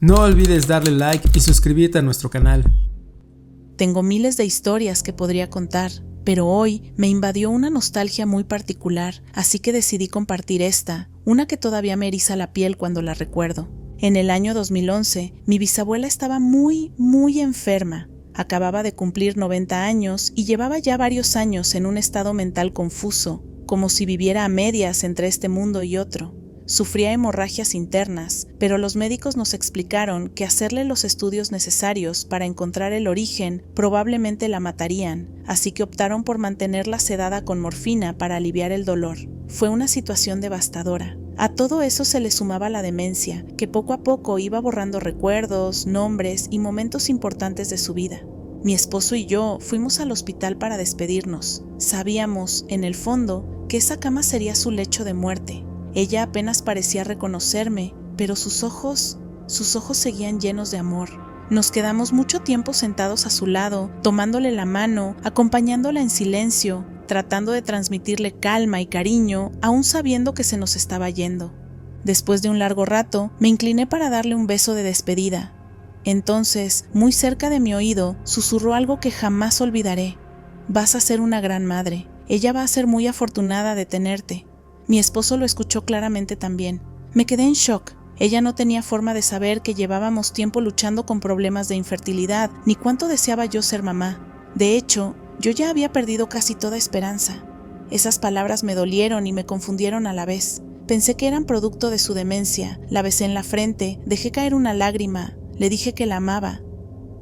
No olvides darle like y suscribirte a nuestro canal. Tengo miles de historias que podría contar, pero hoy me invadió una nostalgia muy particular, así que decidí compartir esta, una que todavía me eriza la piel cuando la recuerdo. En el año 2011, mi bisabuela estaba muy enferma. Acababa de cumplir 90 años y llevaba ya varios años en un estado mental confuso, como si viviera a medias entre este mundo y otro. Sufría hemorragias internas, pero los médicos nos explicaron que hacerle los estudios necesarios para encontrar el origen probablemente la matarían, así que optaron por mantenerla sedada con morfina para aliviar el dolor. Fue una situación devastadora. A todo eso se le sumaba la demencia, que poco a poco iba borrando recuerdos, nombres y momentos importantes de su vida. Mi esposo y yo fuimos al hospital para despedirnos. Sabíamos, en el fondo, que esa cama sería su lecho de muerte. Ella apenas parecía reconocerme, pero sus ojos seguían llenos de amor. Nos quedamos mucho tiempo sentados a su lado, tomándole la mano, acompañándola en silencio, tratando de transmitirle calma y cariño, aún sabiendo que se nos estaba yendo. Después de un largo rato, me incliné para darle un beso de despedida. Entonces, muy cerca de mi oído, susurró algo que jamás olvidaré. Vas a ser una gran madre. Ella va a ser muy afortunada de tenerte. Mi esposo lo escuchó claramente también. Me quedé en shock. Ella no tenía forma de saber que llevábamos tiempo luchando con problemas de infertilidad, ni cuánto deseaba yo ser mamá. De hecho, yo ya había perdido casi toda esperanza. Esas palabras me dolieron y me confundieron a la vez. Pensé que eran producto de su demencia. La besé en la frente, dejé caer una lágrima, le dije que la amaba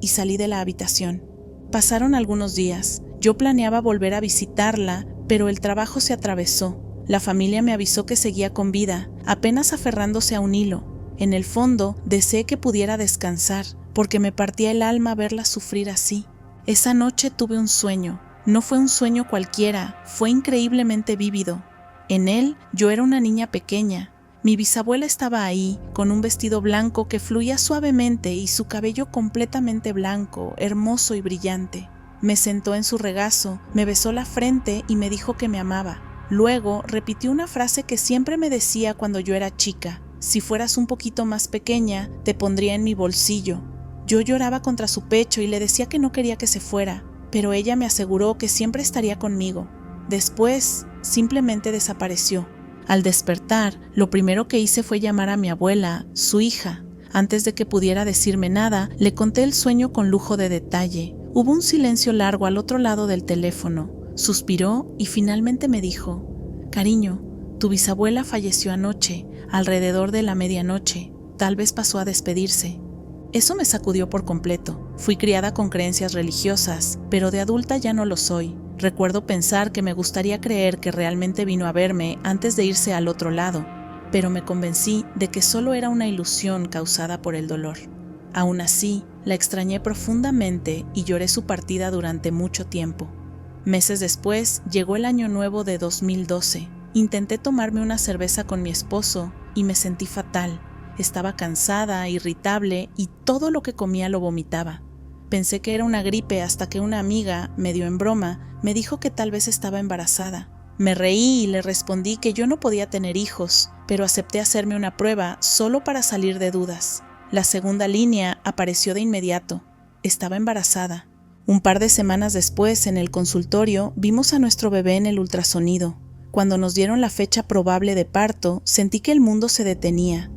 y salí de la habitación. Pasaron algunos días. Yo planeaba volver a visitarla, pero el trabajo se atravesó. La familia me avisó que seguía con vida, apenas aferrándose a un hilo. En el fondo, deseé que pudiera descansar, porque me partía el alma verla sufrir así. Esa noche tuve un sueño. No fue un sueño cualquiera, fue increíblemente vívido. En él, yo era una niña pequeña. Mi bisabuela estaba ahí, con un vestido blanco que fluía suavemente y su cabello completamente blanco, hermoso y brillante. Me sentó en su regazo, me besó la frente y me dijo que me amaba. Luego repitió una frase que siempre me decía cuando yo era chica: si fueras un poquito más pequeña, te pondría en mi bolsillo. Yo lloraba contra su pecho y le decía que no quería que se fuera, pero ella me aseguró que siempre estaría conmigo. Después, simplemente desapareció. Al despertar, lo primero que hice fue llamar a mi abuela, su hija. Antes de que pudiera decirme nada, le conté el sueño con lujo de detalle. Hubo un silencio largo al otro lado del teléfono. Suspiró y finalmente me dijo: cariño, tu bisabuela falleció anoche, alrededor de la medianoche. Tal vez pasó a despedirse. Eso me sacudió por completo. Fui criada con creencias religiosas, pero de adulta ya no lo soy. Recuerdo pensar que me gustaría creer que realmente vino a verme antes de irse al otro lado, pero me convencí de que solo era una ilusión causada por el dolor. Aún así, la extrañé profundamente y lloré su partida durante mucho tiempo. Meses después, llegó el año nuevo de 2012. Intenté tomarme una cerveza con mi esposo y me sentí fatal. Estaba cansada, irritable y todo lo que comía lo vomitaba. Pensé que era una gripe hasta que una amiga, medio en broma, me dijo que tal vez estaba embarazada. Me reí y le respondí que yo no podía tener hijos, pero acepté hacerme una prueba solo para salir de dudas. La segunda línea apareció de inmediato. Estaba embarazada. Un par de semanas después, en el consultorio, vimos a nuestro bebé en el ultrasonido. Cuando nos dieron la fecha probable de parto, sentí que el mundo se detenía.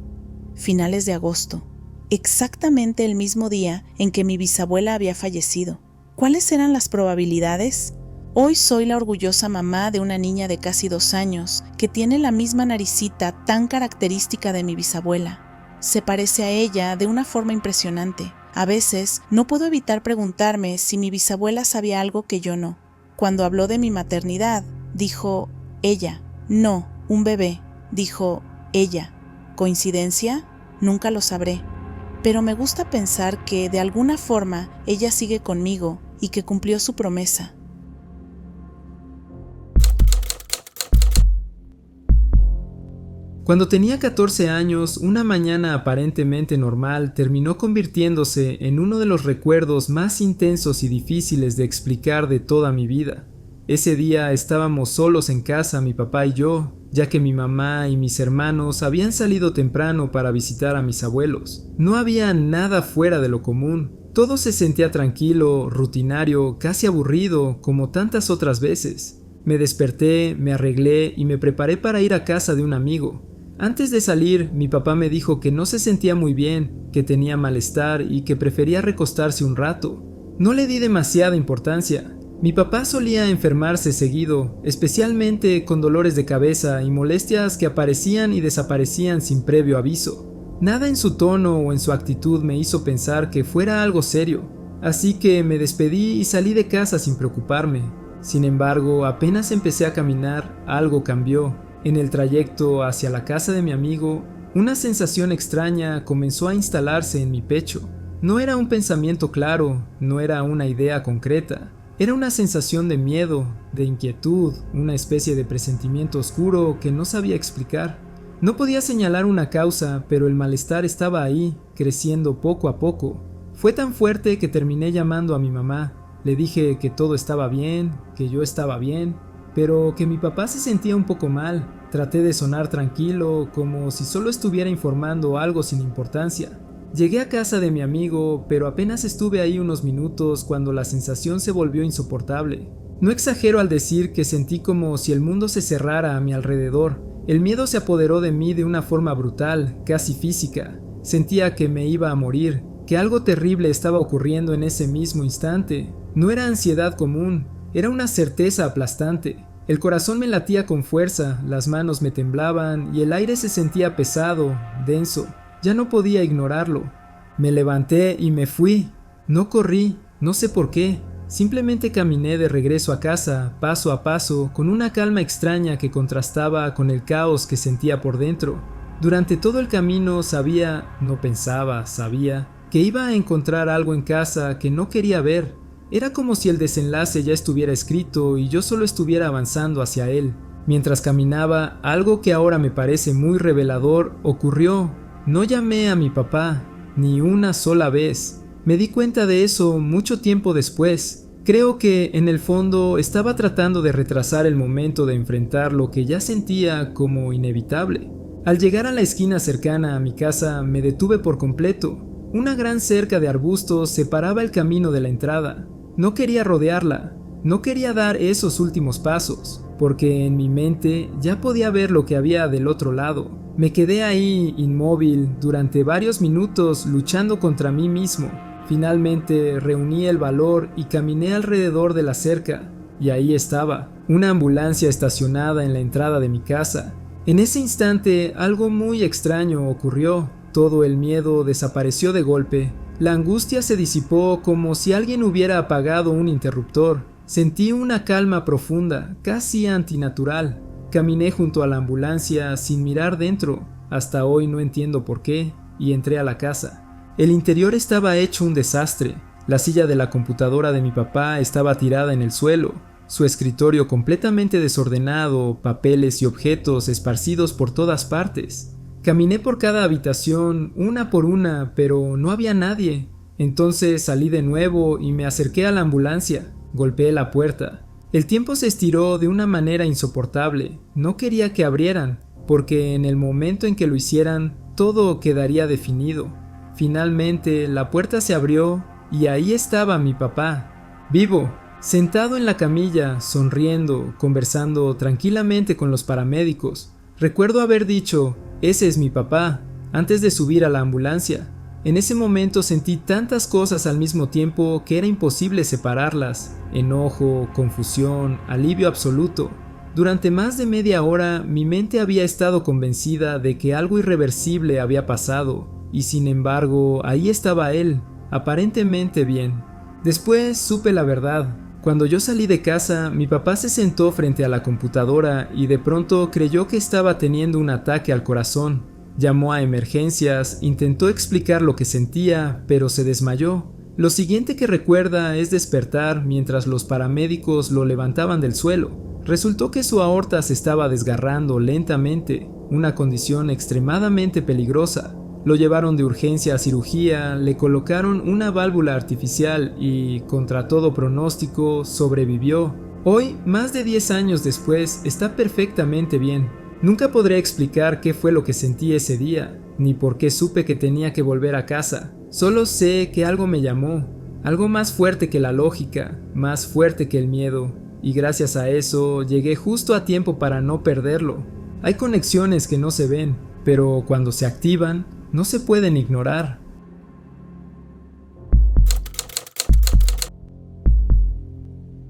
Finales de agosto. Exactamente el mismo día en que mi bisabuela había fallecido. ¿Cuáles eran las probabilidades? Hoy soy la orgullosa mamá de una niña de casi 2 años que tiene la misma naricita tan característica de mi bisabuela. Se parece a ella de una forma impresionante. A veces no puedo evitar preguntarme si mi bisabuela sabía algo que yo no. Cuando habló de mi maternidad, dijo ella. No, un bebé, dijo ella. ¿Coincidencia? Nunca lo sabré. Pero me gusta pensar que de alguna forma ella sigue conmigo y que cumplió su promesa. Cuando tenía 14 años, una mañana aparentemente normal terminó convirtiéndose en uno de los recuerdos más intensos y difíciles de explicar de toda mi vida. Ese día estábamos solos en casa, mi papá y yo, ya que mi mamá y mis hermanos habían salido temprano para visitar a mis abuelos. No había nada fuera de lo común. Todo se sentía tranquilo, rutinario, casi aburrido, como tantas otras veces. Me desperté, me arreglé y me preparé para ir a casa de un amigo. Antes de salir, mi papá me dijo que no se sentía muy bien, que tenía malestar y que prefería recostarse un rato. No le di demasiada importancia. Mi papá solía enfermarse seguido, especialmente con dolores de cabeza y molestias que aparecían y desaparecían sin previo aviso. Nada en su tono o en su actitud me hizo pensar que fuera algo serio, así que me despedí y salí de casa sin preocuparme. Sin embargo, apenas empecé a caminar, algo cambió. En el trayecto hacia la casa de mi amigo, una sensación extraña comenzó a instalarse en mi pecho. No era un pensamiento claro, no era una idea concreta. Era una sensación de miedo, de inquietud, una especie de presentimiento oscuro que no sabía explicar. No podía señalar una causa, pero el malestar estaba ahí, creciendo poco a poco. Fue tan fuerte que terminé llamando a mi mamá. Le dije que todo estaba bien, que yo estaba bien, pero que mi papá se sentía un poco mal. Traté de sonar tranquilo, como si solo estuviera informando algo sin importancia. Llegué a casa de mi amigo, pero apenas estuve ahí unos minutos cuando la sensación se volvió insoportable. No exagero al decir que sentí como si el mundo se cerrara a mi alrededor. El miedo se apoderó de mí de una forma brutal, casi física. Sentía que me iba a morir, que algo terrible estaba ocurriendo en ese mismo instante. No era ansiedad común, era una certeza aplastante. El corazón me latía con fuerza, las manos me temblaban y el aire se sentía pesado, denso. Ya no podía ignorarlo. Me levanté y me fui. No corrí, no sé por qué. Simplemente caminé de regreso a casa, paso a paso, con una calma extraña que contrastaba con el caos que sentía por dentro. Durante todo el camino sabía que iba a encontrar algo en casa que no quería ver. Era como si el desenlace ya estuviera escrito y yo solo estuviera avanzando hacia él. Mientras caminaba, algo que ahora me parece muy revelador ocurrió. No llamé a mi papá, ni una sola vez. Me di cuenta de eso mucho tiempo después. Creo que en el fondo estaba tratando de retrasar el momento de enfrentar lo que ya sentía como inevitable. Al llegar a la esquina cercana a mi casa me detuve por completo. Una gran cerca de arbustos separaba el camino de la entrada. No quería rodearla, no quería dar esos últimos pasos, porque en mi mente ya podía ver lo que había del otro lado. Me quedé ahí inmóvil durante varios minutos luchando contra mí mismo. Finalmente reuní el valor y caminé alrededor de la cerca, y ahí estaba, una ambulancia estacionada en la entrada de mi casa. En ese instante algo muy extraño ocurrió. Todo el miedo desapareció de golpe. La angustia se disipó como si alguien hubiera apagado un interruptor. Sentí una calma profunda, casi antinatural. Caminé junto a la ambulancia sin mirar dentro. Hasta hoy no entiendo por qué, y entré a la casa. El interior estaba hecho un desastre. La silla de la computadora de mi papá estaba tirada en el suelo, su escritorio completamente desordenado, papeles y objetos esparcidos por todas partes. Caminé por cada habitación, una por una, pero no había nadie. Entonces salí de nuevo y me acerqué a la ambulancia. Golpeé la puerta. El tiempo se estiró de una manera insoportable. No quería que abrieran, porque en el momento en que lo hicieran, todo quedaría definido. Finalmente, la puerta se abrió y ahí estaba mi papá, vivo, sentado en la camilla, sonriendo, conversando tranquilamente con los paramédicos. Recuerdo haber dicho, ese es mi papá, antes de subir a la ambulancia. En ese momento sentí tantas cosas al mismo tiempo que era imposible separarlas. Enojo, confusión, alivio absoluto. Durante más de media hora mi mente había estado convencida de que algo irreversible había pasado. Y sin embargo, ahí estaba él, aparentemente bien. Después supe la verdad. Cuando yo salí de casa, mi papá se sentó frente a la computadora y de pronto creyó que estaba teniendo un ataque al corazón. Llamó a emergencias, intentó explicar lo que sentía, pero se desmayó. Lo siguiente que recuerda es despertar mientras los paramédicos lo levantaban del suelo. Resultó que su aorta se estaba desgarrando lentamente, una condición extremadamente peligrosa. Lo llevaron de urgencia a cirugía, le colocaron una válvula artificial y, contra todo pronóstico, sobrevivió. Hoy, más de 10 años después, está perfectamente bien. Nunca podré explicar qué fue lo que sentí ese día, ni por qué supe que tenía que volver a casa. Solo sé que algo me llamó, algo más fuerte que la lógica, más fuerte que el miedo, y gracias a eso llegué justo a tiempo para no perderlo. Hay conexiones que no se ven, pero cuando se activan, no se pueden ignorar.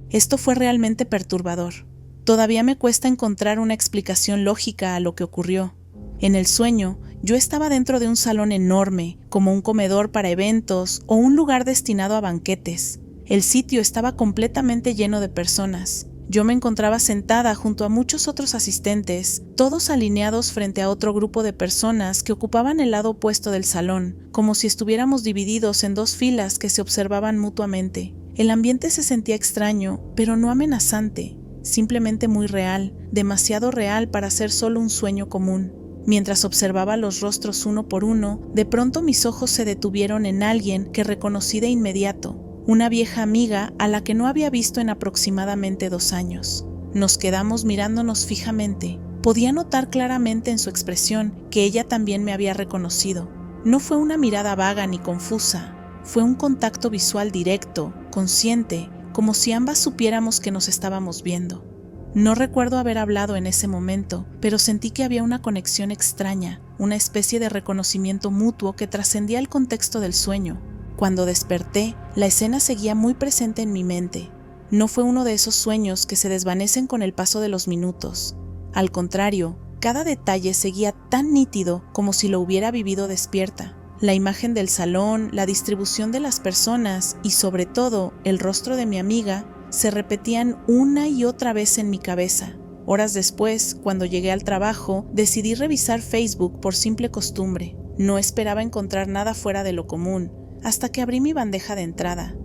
Esto fue realmente perturbador. Todavía me cuesta encontrar una explicación lógica a lo que ocurrió. En el sueño, yo estaba dentro de un salón enorme, como un comedor para eventos o un lugar destinado a banquetes. El sitio estaba completamente lleno de personas. Yo me encontraba sentada junto a muchos otros asistentes, todos alineados frente a otro grupo de personas que ocupaban el lado opuesto del salón, como si estuviéramos divididos en dos filas que se observaban mutuamente. El ambiente se sentía extraño, pero no amenazante, simplemente muy real, demasiado real para ser solo un sueño común. Mientras observaba los rostros uno por uno, de pronto mis ojos se detuvieron en alguien que reconocí de inmediato, una vieja amiga a la que no había visto en aproximadamente 2 años. Nos quedamos mirándonos fijamente. Podía notar claramente en su expresión que ella también me había reconocido. No fue una mirada vaga ni confusa. Fue un contacto visual directo, consciente, como si ambas supiéramos que nos estábamos viendo. No recuerdo haber hablado en ese momento, pero sentí que había una conexión extraña, una especie de reconocimiento mutuo que trascendía el contexto del sueño. Cuando desperté, la escena seguía muy presente en mi mente. No fue uno de esos sueños que se desvanecen con el paso de los minutos. Al contrario, cada detalle seguía tan nítido como si lo hubiera vivido despierta. La imagen del salón, la distribución de las personas y sobre todo el rostro de mi amiga se repetían una y otra vez en mi cabeza. Horas después, cuando llegué al trabajo, decidí revisar Facebook por simple costumbre. No esperaba encontrar nada fuera de lo común, hasta que abrí mi bandeja de entrada.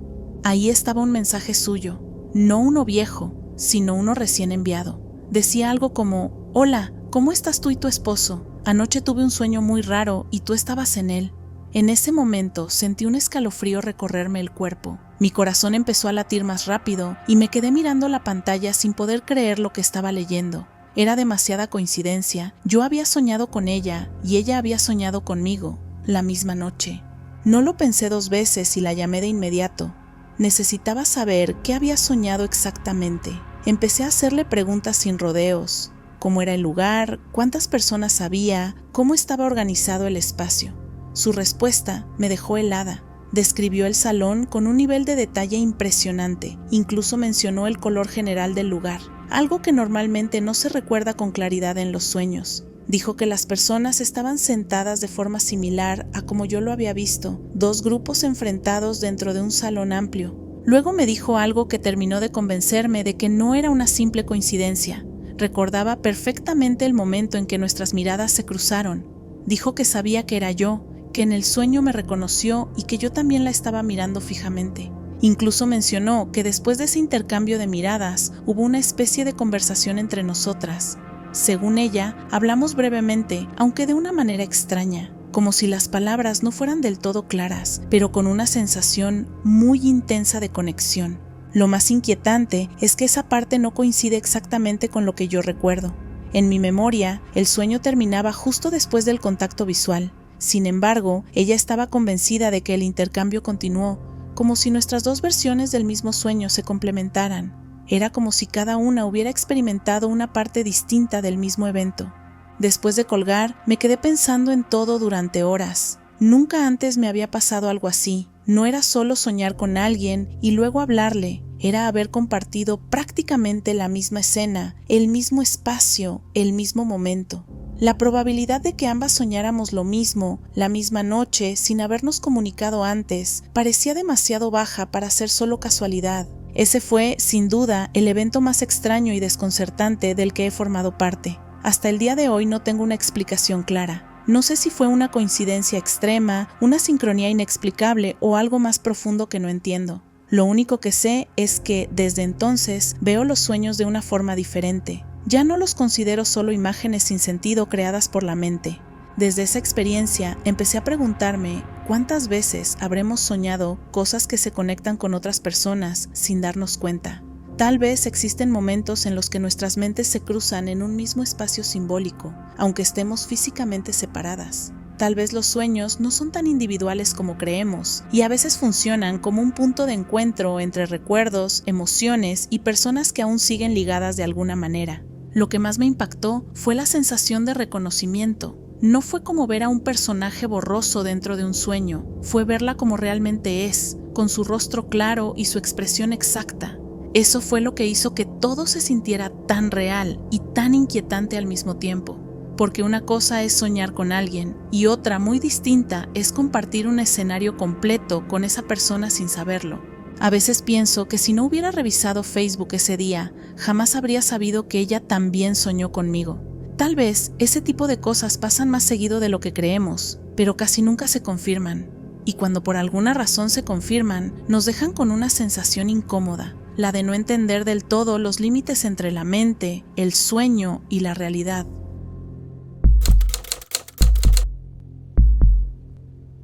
Ahí estaba un mensaje suyo, no uno viejo, sino uno recién enviado. Decía algo como: «Hola, ¿cómo estás tú y tu esposo? Anoche tuve un sueño muy raro y tú estabas en él». En ese momento sentí un escalofrío recorrerme el cuerpo. Mi corazón empezó a latir más rápido y me quedé mirando la pantalla sin poder creer lo que estaba leyendo. Era demasiada coincidencia. Yo había soñado con ella y ella había soñado conmigo, la misma noche. No lo pensé 2 veces y la llamé de inmediato. Necesitaba saber qué había soñado exactamente. Empecé a hacerle preguntas sin rodeos. ¿Cómo era el lugar? ¿Cuántas personas había? ¿Cómo estaba organizado el espacio? Su respuesta me dejó helada. Describió el salón con un nivel de detalle impresionante. Incluso mencionó el color general del lugar, algo que normalmente no se recuerda con claridad en los sueños. Dijo que las personas estaban sentadas de forma similar a como yo lo había visto, 2 grupos enfrentados dentro de un salón amplio. Luego me dijo algo que terminó de convencerme de que no era una simple coincidencia. Recordaba perfectamente el momento en que nuestras miradas se cruzaron. Dijo que sabía que era yo, que en el sueño me reconoció y que yo también la estaba mirando fijamente. Incluso mencionó que después de ese intercambio de miradas hubo una especie de conversación entre nosotras. Según ella, hablamos brevemente, aunque de una manera extraña, como si las palabras no fueran del todo claras, pero con una sensación muy intensa de conexión. Lo más inquietante es que esa parte no coincide exactamente con lo que yo recuerdo. En mi memoria, el sueño terminaba justo después del contacto visual. Sin embargo, ella estaba convencida de que el intercambio continuó, como si nuestras 2 versiones del mismo sueño se complementaran. Era como si cada una hubiera experimentado una parte distinta del mismo evento. Después de colgar, me quedé pensando en todo durante horas. Nunca antes me había pasado algo así. No era solo soñar con alguien y luego hablarle. Era haber compartido prácticamente la misma escena, el mismo espacio, el mismo momento. La probabilidad de que ambas soñáramos lo mismo, la misma noche, sin habernos comunicado antes, parecía demasiado baja para ser solo casualidad. Ese fue, sin duda, el evento más extraño y desconcertante del que he formado parte. Hasta el día de hoy no tengo una explicación clara. No sé si fue una coincidencia extrema, una sincronía inexplicable o algo más profundo que no entiendo. Lo único que sé es que, desde entonces, veo los sueños de una forma diferente. Ya no los considero solo imágenes sin sentido creadas por la mente. Desde esa experiencia empecé a preguntarme cuántas veces habremos soñado cosas que se conectan con otras personas sin darnos cuenta. Tal vez existen momentos en los que nuestras mentes se cruzan en un mismo espacio simbólico, aunque estemos físicamente separadas. Tal vez los sueños no son tan individuales como creemos, y a veces funcionan como un punto de encuentro entre recuerdos, emociones y personas que aún siguen ligadas de alguna manera. Lo que más me impactó fue la sensación de reconocimiento. No fue como ver a un personaje borroso dentro de un sueño, fue verla como realmente es, con su rostro claro y su expresión exacta. Eso fue lo que hizo que todo se sintiera tan real y tan inquietante al mismo tiempo. Porque una cosa es soñar con alguien y otra muy distinta es compartir un escenario completo con esa persona sin saberlo. A veces pienso que si no hubiera revisado Facebook ese día, jamás habría sabido que ella también soñó conmigo. Tal vez ese tipo de cosas pasan más seguido de lo que creemos, pero casi nunca se confirman. Y cuando por alguna razón se confirman, nos dejan con una sensación incómoda, la de no entender del todo los límites entre la mente, el sueño y la realidad.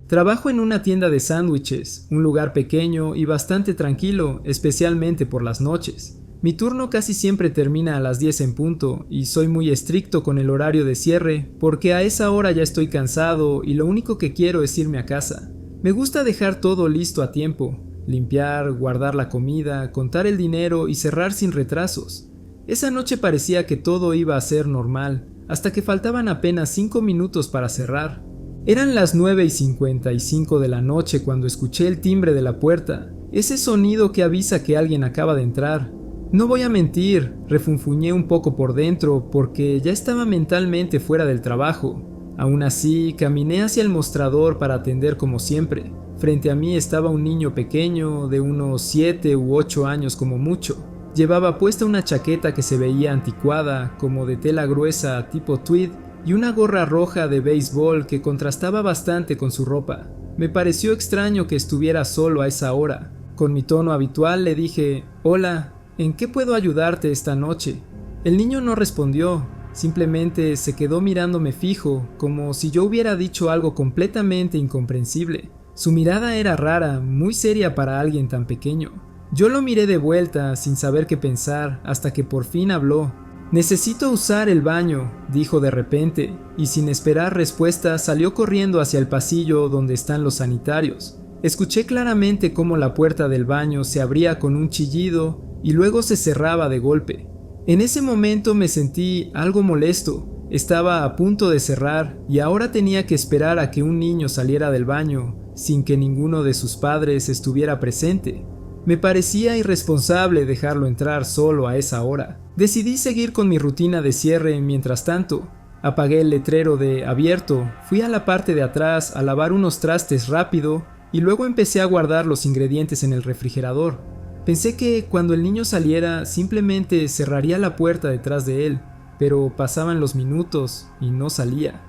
Trabajo en una tienda de sándwiches, un lugar pequeño y bastante tranquilo, especialmente por las noches. Mi turno casi siempre termina a las 10 en punto y soy muy estricto con el horario de cierre porque a esa hora ya estoy cansado y lo único que quiero es irme a casa. Me gusta dejar todo listo a tiempo, limpiar, guardar la comida, contar el dinero y cerrar sin retrasos. Esa noche parecía que todo iba a ser normal, hasta que faltaban apenas 5 minutos para cerrar. Eran las 9:55 de la noche cuando escuché el timbre de la puerta, ese sonido que avisa que alguien acaba de entrar. No voy a mentir, refunfuñé un poco por dentro porque ya estaba mentalmente fuera del trabajo. Aún así, caminé hacia el mostrador para atender como siempre. Frente a mí estaba un niño pequeño de unos 7 u 8 años como mucho. Llevaba puesta una chaqueta que se veía anticuada, como de tela gruesa tipo tweed, y una gorra roja de béisbol que contrastaba bastante con su ropa. Me pareció extraño que estuviera solo a esa hora. Con mi tono habitual le dije: «Hola, ¿en qué puedo ayudarte esta noche?». El niño no respondió, simplemente se quedó mirándome fijo, como si yo hubiera dicho algo completamente incomprensible. Su mirada era rara, muy seria para alguien tan pequeño. Yo lo miré de vuelta, sin saber qué pensar, hasta que por fin habló. «Necesito usar el baño», dijo de repente, y sin esperar respuesta salió corriendo hacia el pasillo donde están los sanitarios. Escuché claramente cómo la puerta del baño se abría con un chillido y luego se cerraba de golpe. En ese momento me sentí algo molesto. Estaba a punto de cerrar y ahora tenía que esperar a que un niño saliera del baño sin que ninguno de sus padres estuviera presente. Me parecía irresponsable dejarlo entrar solo a esa hora. Decidí seguir con mi rutina de cierre mientras tanto. Apagué el letrero de abierto, fui a la parte de atrás a lavar unos trastes rápido y luego empecé a guardar los ingredientes en el refrigerador. Pensé que cuando el niño saliera simplemente cerraría la puerta detrás de él, pero pasaban los minutos y no salía.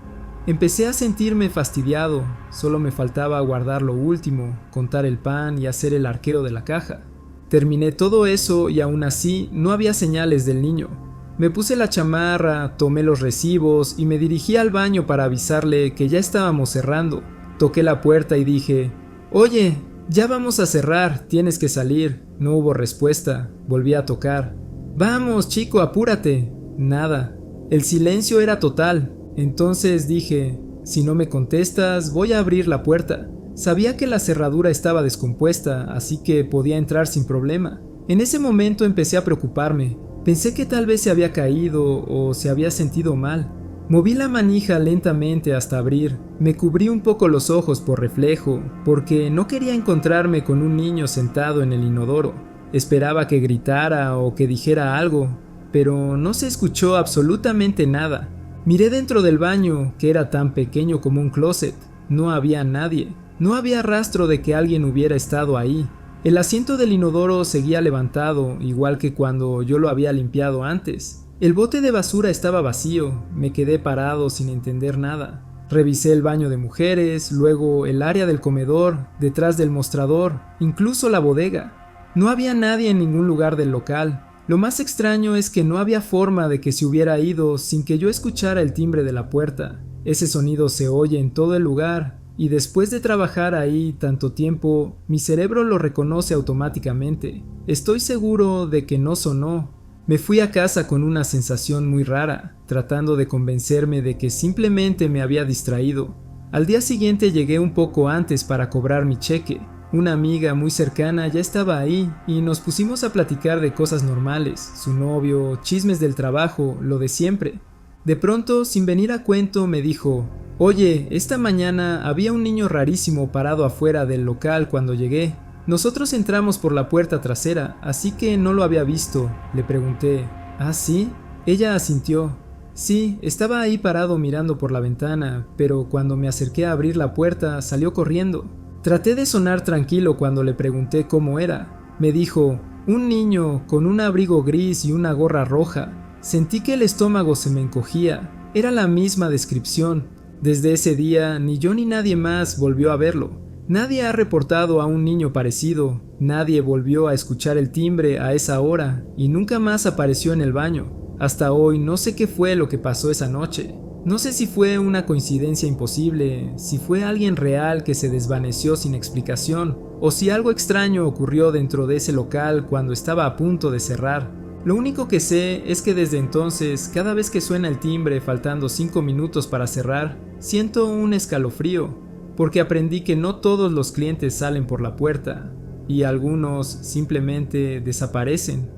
Empecé a sentirme fastidiado, solo me faltaba guardar lo último, contar el pan y hacer el arqueo de la caja. Terminé todo eso y aún así no había señales del niño. Me puse la chamarra, tomé los recibos y me dirigí al baño para avisarle que ya estábamos cerrando. Toqué la puerta y dije: «Oye, ya vamos a cerrar, tienes que salir». No hubo respuesta, volví a tocar. «Vamos, chico, apúrate». Nada. El silencio era total. Entonces dije: «Si no me contestas, voy a abrir la puerta». Sabía que la cerradura estaba descompuesta, así que podía entrar sin problema. En ese momento empecé a preocuparme. Pensé que tal vez se había caído o se había sentido mal. Moví la manija lentamente hasta abrir. Me cubrí un poco los ojos por reflejo, porque no quería encontrarme con un niño sentado en el inodoro. Esperaba que gritara o que dijera algo, pero no se escuchó absolutamente nada. Miré dentro del baño, que era tan pequeño como un closet. No había nadie. No había rastro de que alguien hubiera estado ahí. El asiento del inodoro seguía levantado, igual que cuando yo lo había limpiado antes. El bote de basura estaba vacío. Me quedé parado sin entender nada. Revisé el baño de mujeres, luego el área del comedor, detrás del mostrador, incluso la bodega. No había nadie en ningún lugar del local. Lo más extraño es que no había forma de que se hubiera ido sin que yo escuchara el timbre de la puerta. Ese sonido se oye en todo el lugar, y después de trabajar ahí tanto tiempo, mi cerebro lo reconoce automáticamente. Estoy seguro de que no sonó. Me fui a casa con una sensación muy rara, tratando de convencerme de que simplemente me había distraído. Al día siguiente llegué un poco antes para cobrar mi cheque. Una amiga muy cercana ya estaba ahí y nos pusimos a platicar de cosas normales, su novio, chismes del trabajo, lo de siempre. De pronto, sin venir a cuento, me dijo: «Oye, esta mañana había un niño rarísimo parado afuera del local cuando llegué. Nosotros entramos por la puerta trasera, así que no lo había visto». Le pregunté: «¿Ah, sí?». Ella asintió. «Sí, estaba ahí parado mirando por la ventana, pero cuando me acerqué a abrir la puerta salió corriendo». Traté de sonar tranquilo cuando le pregunté cómo era. Me dijo: «Un niño con un abrigo gris y una gorra roja». Sentí que el estómago se me encogía. Era la misma descripción. Desde ese día, ni yo ni nadie más volvió a verlo. Nadie ha reportado a un niño parecido, nadie volvió a escuchar el timbre a esa hora y nunca más apareció en el baño. Hasta hoy no sé qué fue lo que pasó esa noche. No sé si fue una coincidencia imposible, si fue alguien real que se desvaneció sin explicación, o si algo extraño ocurrió dentro de ese local cuando estaba a punto de cerrar. Lo único que sé es que desde entonces, cada vez que suena el timbre faltando 5 minutos para cerrar, siento un escalofrío, porque aprendí que no todos los clientes salen por la puerta, y algunos simplemente desaparecen.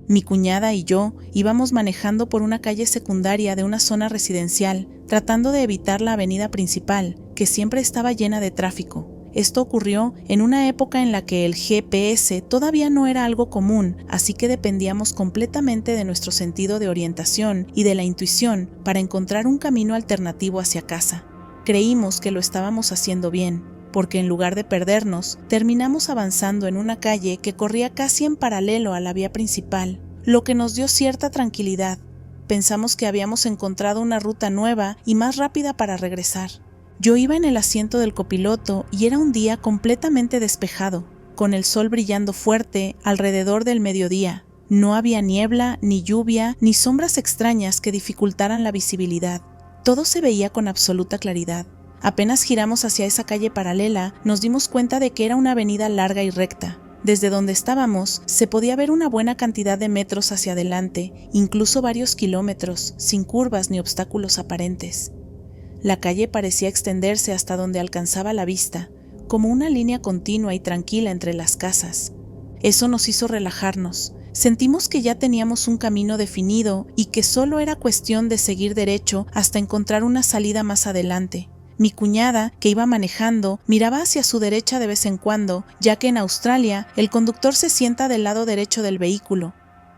Mi cuñada y yo íbamos manejando por una calle secundaria de una zona residencial, tratando de evitar la avenida principal, que siempre estaba llena de tráfico. Esto ocurrió en una época en la que el GPS todavía no era algo común, así que dependíamos completamente de nuestro sentido de orientación y de la intuición para encontrar un camino alternativo hacia casa. Creímos que lo estábamos haciendo bien, porque en lugar de perdernos, terminamos avanzando en una calle que corría casi en paralelo a la vía principal, lo que nos dio cierta tranquilidad. Pensamos que habíamos encontrado una ruta nueva y más rápida para regresar. Yo iba en el asiento del copiloto y era un día completamente despejado, con el sol brillando fuerte alrededor del mediodía. No había niebla, ni lluvia, ni sombras extrañas que dificultaran la visibilidad. Todo se veía con absoluta claridad. Apenas giramos hacia esa calle paralela, nos dimos cuenta de que era una avenida larga y recta. Desde donde estábamos, se podía ver una buena cantidad de metros hacia adelante, incluso varios kilómetros, sin curvas ni obstáculos aparentes. La calle parecía extenderse hasta donde alcanzaba la vista, como una línea continua y tranquila entre las casas. Eso nos hizo relajarnos. Sentimos que ya teníamos un camino definido y que solo era cuestión de seguir derecho hasta encontrar una salida más adelante. Mi cuñada, que iba manejando, miraba hacia su derecha de vez en cuando, ya que en Australia el conductor se sienta del lado derecho del vehículo.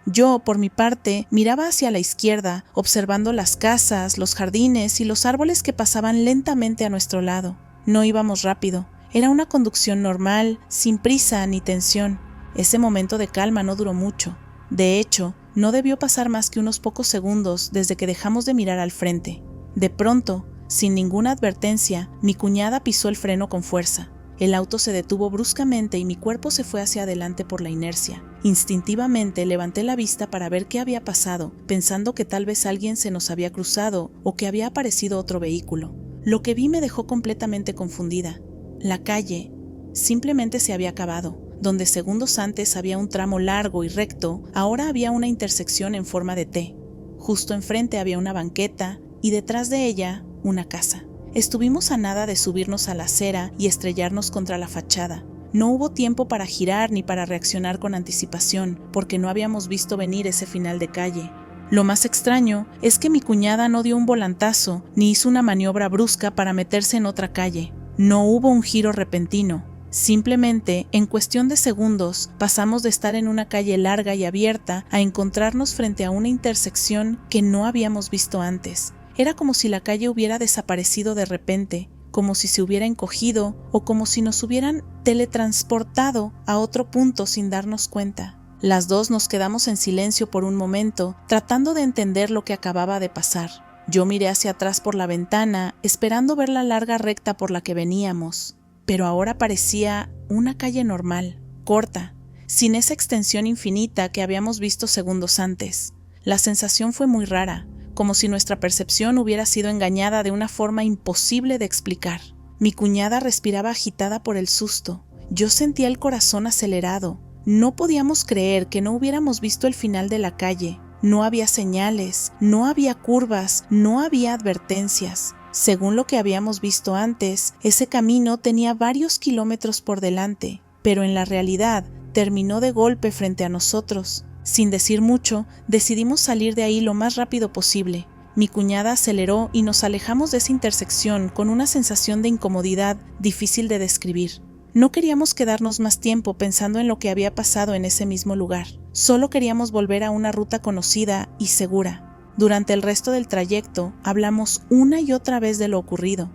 Yo, por mi parte, miraba hacia la izquierda, observando las casas, los jardines y los árboles que pasaban lentamente a nuestro lado. No íbamos rápido. Era una conducción normal, sin prisa ni tensión. Ese momento de calma no duró mucho. De hecho, no debió pasar más que unos pocos segundos desde que dejamos de mirar al frente. De pronto, sin ninguna advertencia, mi cuñada pisó el freno con fuerza. El auto se detuvo bruscamente y mi cuerpo se fue hacia adelante por la inercia. Instintivamente levanté la vista para ver qué había pasado, pensando que tal vez alguien se nos había cruzado o que había aparecido otro vehículo. Lo que vi me dejó completamente confundida. La calle simplemente se había acabado. Donde segundos antes había un tramo largo y recto, ahora había una intersección en forma de T. Justo enfrente había una banqueta y detrás de ella una casa. Estuvimos a nada de subirnos a la acera y estrellarnos contra la fachada. No hubo tiempo para girar ni para reaccionar con anticipación, porque no habíamos visto venir ese final de calle. Lo más extraño es que mi cuñada no dio un volantazo ni hizo una maniobra brusca para meterse en otra calle. No hubo un giro repentino. Simplemente, en cuestión de segundos, pasamos de estar en una calle larga y abierta a encontrarnos frente a una intersección que no habíamos visto antes. Era como si la calle hubiera desaparecido de repente, como si se hubiera encogido o como si nos hubieran teletransportado a otro punto sin darnos cuenta. Las dos nos quedamos en silencio por un momento, tratando de entender lo que acababa de pasar. Yo miré hacia atrás por la ventana, esperando ver la larga recta por la que veníamos, pero ahora parecía una calle normal, corta, sin esa extensión infinita que habíamos visto segundos antes. La sensación fue muy rara. como si nuestra percepción hubiera sido engañada de una forma imposible de explicar. Mi cuñada respiraba agitada por el susto. Yo sentía el corazón acelerado. No podíamos creer que no hubiéramos visto el final de la calle. No había señales, no había curvas, no había advertencias. Según lo que habíamos visto antes, ese camino tenía varios kilómetros por delante, pero en la realidad terminó de golpe frente a nosotros. Sin decir mucho, decidimos salir de ahí lo más rápido posible. Mi cuñada aceleró y nos alejamos de esa intersección con una sensación de incomodidad difícil de describir. No queríamos quedarnos más tiempo pensando en lo que había pasado en ese mismo lugar. Solo queríamos volver a una ruta conocida y segura. Durante el resto del trayecto, hablamos una y otra vez de lo ocurrido.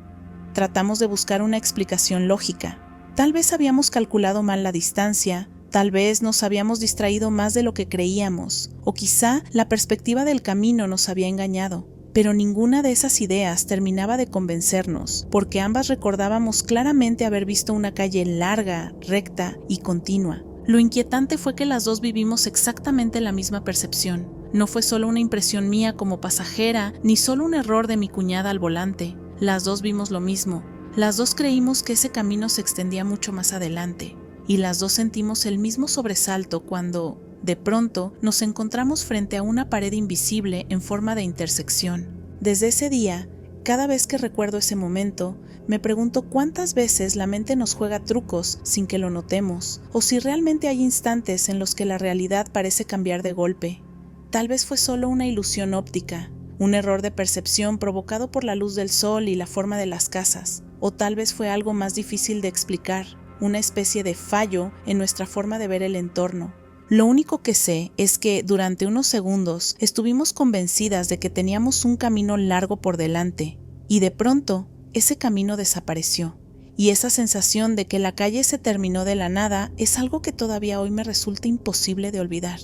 Tratamos de buscar una explicación lógica. Tal vez habíamos calculado mal la distancia, tal vez nos habíamos distraído más de lo que creíamos, o quizá la perspectiva del camino nos había engañado. Pero ninguna de esas ideas terminaba de convencernos, porque ambas recordábamos claramente haber visto una calle larga, recta y continua. Lo inquietante fue que las dos vivimos exactamente la misma percepción. No fue solo una impresión mía como pasajera, ni solo un error de mi cuñada al volante. Las dos vimos lo mismo. Las dos creímos que ese camino se extendía mucho más adelante. Y las dos sentimos el mismo sobresalto cuando, de pronto, nos encontramos frente a una pared invisible en forma de intersección. Desde ese día, cada vez que recuerdo ese momento, me pregunto cuántas veces la mente nos juega trucos sin que lo notemos, o si realmente hay instantes en los que la realidad parece cambiar de golpe. Tal vez fue solo una ilusión óptica, un error de percepción provocado por la luz del sol y la forma de las casas, o tal vez fue algo más difícil de explicar, una especie de fallo en nuestra forma de ver el entorno. Lo único que sé es que durante unos segundos estuvimos convencidas de que teníamos un camino largo por delante, y de pronto ese camino desapareció. Y esa sensación de que la calle se terminó de la nada es algo que todavía hoy me resulta imposible de olvidar.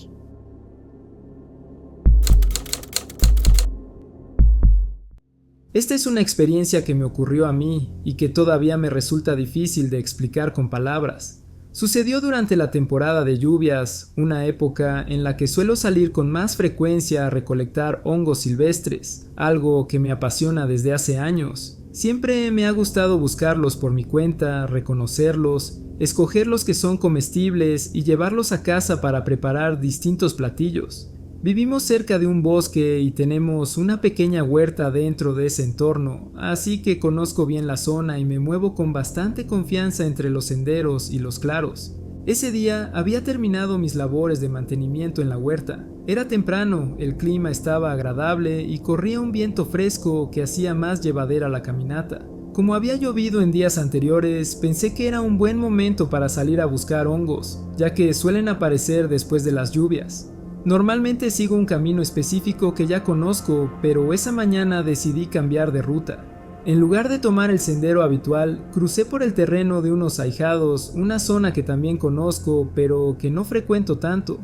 Esta es una experiencia que me ocurrió a mí y que todavía me resulta difícil de explicar con palabras. Sucedió durante la temporada de lluvias, una época en la que suelo salir con más frecuencia a recolectar hongos silvestres, algo que me apasiona desde hace años. Siempre me ha gustado buscarlos por mi cuenta, reconocerlos, escoger los que son comestibles y llevarlos a casa para preparar distintos platillos. Vivimos cerca de un bosque y tenemos una pequeña huerta dentro de ese entorno, así que conozco bien la zona y me muevo con bastante confianza entre los senderos y los claros. Ese día había terminado mis labores de mantenimiento en la huerta. Era temprano, el clima estaba agradable y corría un viento fresco que hacía más llevadera la caminata. Como había llovido en días anteriores, pensé que era un buen momento para salir a buscar hongos, ya que suelen aparecer después de las lluvias. Normalmente sigo un camino específico que ya conozco, pero esa mañana decidí cambiar de ruta. En lugar de tomar el sendero habitual, crucé por el terreno de unos ahijados, una zona que también conozco, pero que no frecuento tanto.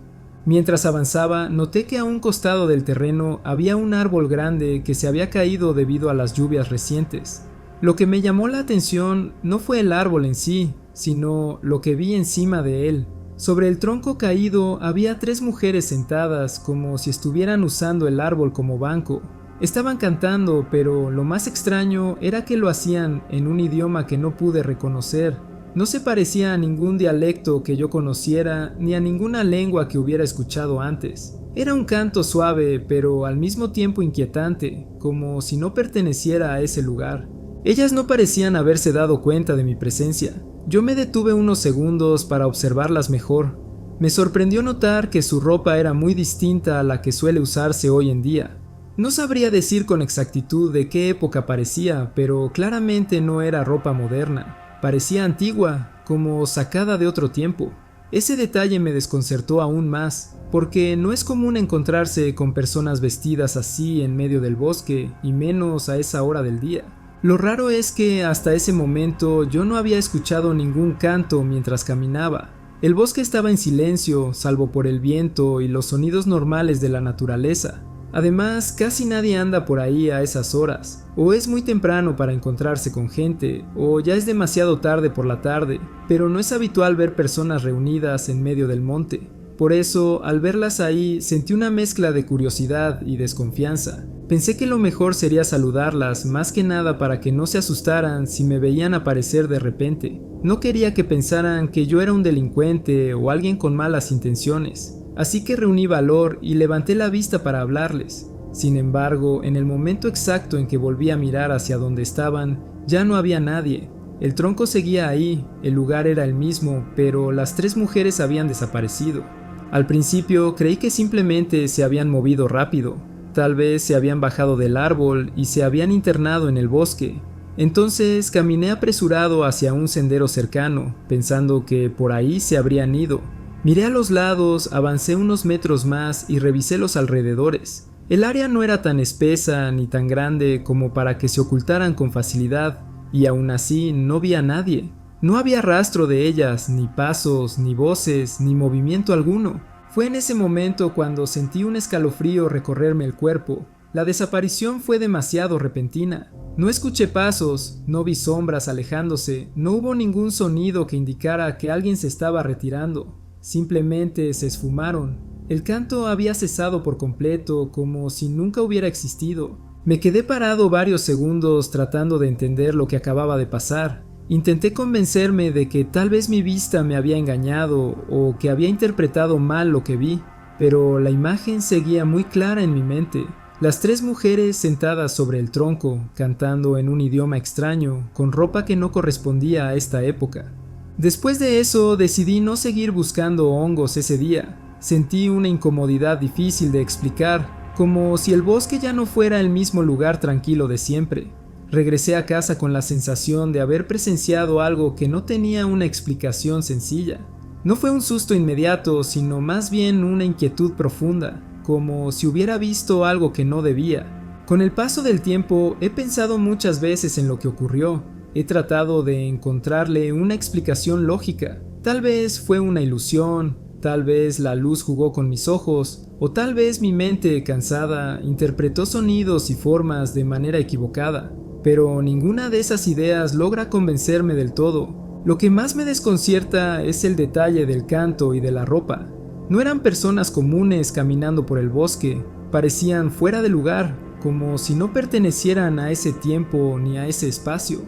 Mientras avanzaba, noté que a un costado del terreno había un árbol grande que se había caído debido a las lluvias recientes. Lo que me llamó la atención no fue el árbol en sí, sino lo que vi encima de él. Sobre el tronco caído había 3 mujeres sentadas como si estuvieran usando el árbol como banco. Estaban cantando, pero lo más extraño era que lo hacían en un idioma que no pude reconocer. No se parecía a ningún dialecto que yo conociera ni a ninguna lengua que hubiera escuchado antes. Era un canto suave, pero al mismo tiempo inquietante, como si no perteneciera a ese lugar. Ellas no parecían haberse dado cuenta de mi presencia. Yo me detuve unos segundos para observarlas mejor. Me sorprendió notar que su ropa era muy distinta a la que suele usarse hoy en día. No sabría decir con exactitud de qué época parecía, pero claramente no era ropa moderna. Parecía antigua, como sacada de otro tiempo. Ese detalle me desconcertó aún más, porque no es común encontrarse con personas vestidas así en medio del bosque, y menos a esa hora del día. Lo raro es que hasta ese momento yo no había escuchado ningún canto mientras caminaba. El bosque estaba en silencio, salvo por el viento y los sonidos normales de la naturaleza. Además, casi nadie anda por ahí a esas horas. O es muy temprano para encontrarse con gente, o ya es demasiado tarde por la tarde, pero no es habitual ver personas reunidas en medio del monte. Por eso, al verlas ahí, sentí una mezcla de curiosidad y desconfianza. Pensé que lo mejor sería saludarlas, más que nada para que no se asustaran si me veían aparecer de repente. No quería que pensaran que yo era un delincuente o alguien con malas intenciones. Así que reuní valor y levanté la vista para hablarles. Sin embargo, en el momento exacto en que volví a mirar hacia donde estaban, ya no había nadie. El tronco seguía ahí, el lugar era el mismo, pero las 3 mujeres habían desaparecido. Al principio creí que simplemente se habían movido rápido. Tal vez se habían bajado del árbol y se habían internado en el bosque. Entonces caminé apresurado hacia un sendero cercano, pensando que por ahí se habrían ido. Miré a los lados, avancé unos metros más y revisé los alrededores. El área no era tan espesa ni tan grande como para que se ocultaran con facilidad, y aún así no vi a nadie. No había rastro de ellas, ni pasos, ni voces, ni movimiento alguno. Fue en ese momento cuando sentí un escalofrío recorrerme el cuerpo. La desaparición fue demasiado repentina. No escuché pasos, no vi sombras alejándose, no hubo ningún sonido que indicara que alguien se estaba retirando. Simplemente se esfumaron. El canto había cesado por completo, como si nunca hubiera existido. Me quedé parado varios segundos tratando de entender lo que acababa de pasar. Intenté convencerme de que tal vez mi vista me había engañado o que había interpretado mal lo que vi, pero la imagen seguía muy clara en mi mente. Las 3 mujeres sentadas sobre el tronco, cantando en un idioma extraño, con ropa que no correspondía a esta época. Después de eso decidí no seguir buscando hongos ese día. Sentí una incomodidad difícil de explicar, como si el bosque ya no fuera el mismo lugar tranquilo de siempre. Regresé a casa con la sensación de haber presenciado algo que no tenía una explicación sencilla. No fue un susto inmediato, sino más bien una inquietud profunda, como si hubiera visto algo que no debía. Con el paso del tiempo he pensado muchas veces en lo que ocurrió. He tratado de encontrarle una explicación lógica. Tal vez fue una ilusión. Tal vez la luz jugó con mis ojos, o tal vez mi mente, cansada, interpretó sonidos y formas de manera equivocada, pero ninguna de esas ideas logra convencerme del todo. Lo que más me desconcierta es el detalle del canto y de la ropa. No eran personas comunes caminando por el bosque, parecían fuera de lugar, como si no pertenecieran a ese tiempo ni a ese espacio.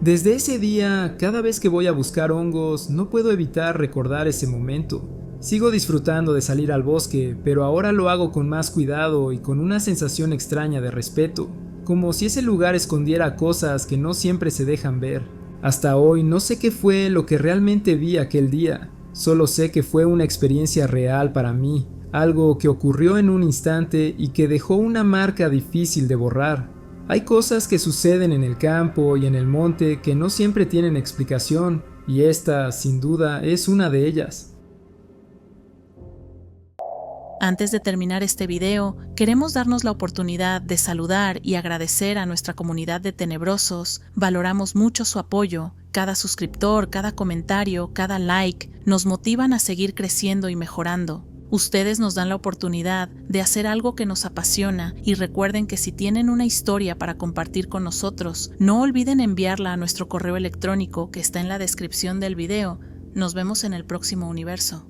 Desde ese día, cada vez que voy a buscar hongos, no puedo evitar recordar ese momento. Sigo disfrutando de salir al bosque, pero ahora lo hago con más cuidado y con una sensación extraña de respeto, como si ese lugar escondiera cosas que no siempre se dejan ver. Hasta hoy no sé qué fue lo que realmente vi aquel día, solo sé que fue una experiencia real para mí, algo que ocurrió en un instante y que dejó una marca difícil de borrar. Hay cosas que suceden en el campo y en el monte que no siempre tienen explicación, y esta, sin duda, es una de ellas. Antes de terminar este video, queremos darnos la oportunidad de saludar y agradecer a nuestra comunidad de tenebrosos. Valoramos mucho su apoyo. Cada suscriptor, cada comentario, cada like nos motivan a seguir creciendo y mejorando. Ustedes nos dan la oportunidad de hacer algo que nos apasiona y recuerden que si tienen una historia para compartir con nosotros, no olviden enviarla a nuestro correo electrónico que está en la descripción del video. Nos vemos en el próximo universo.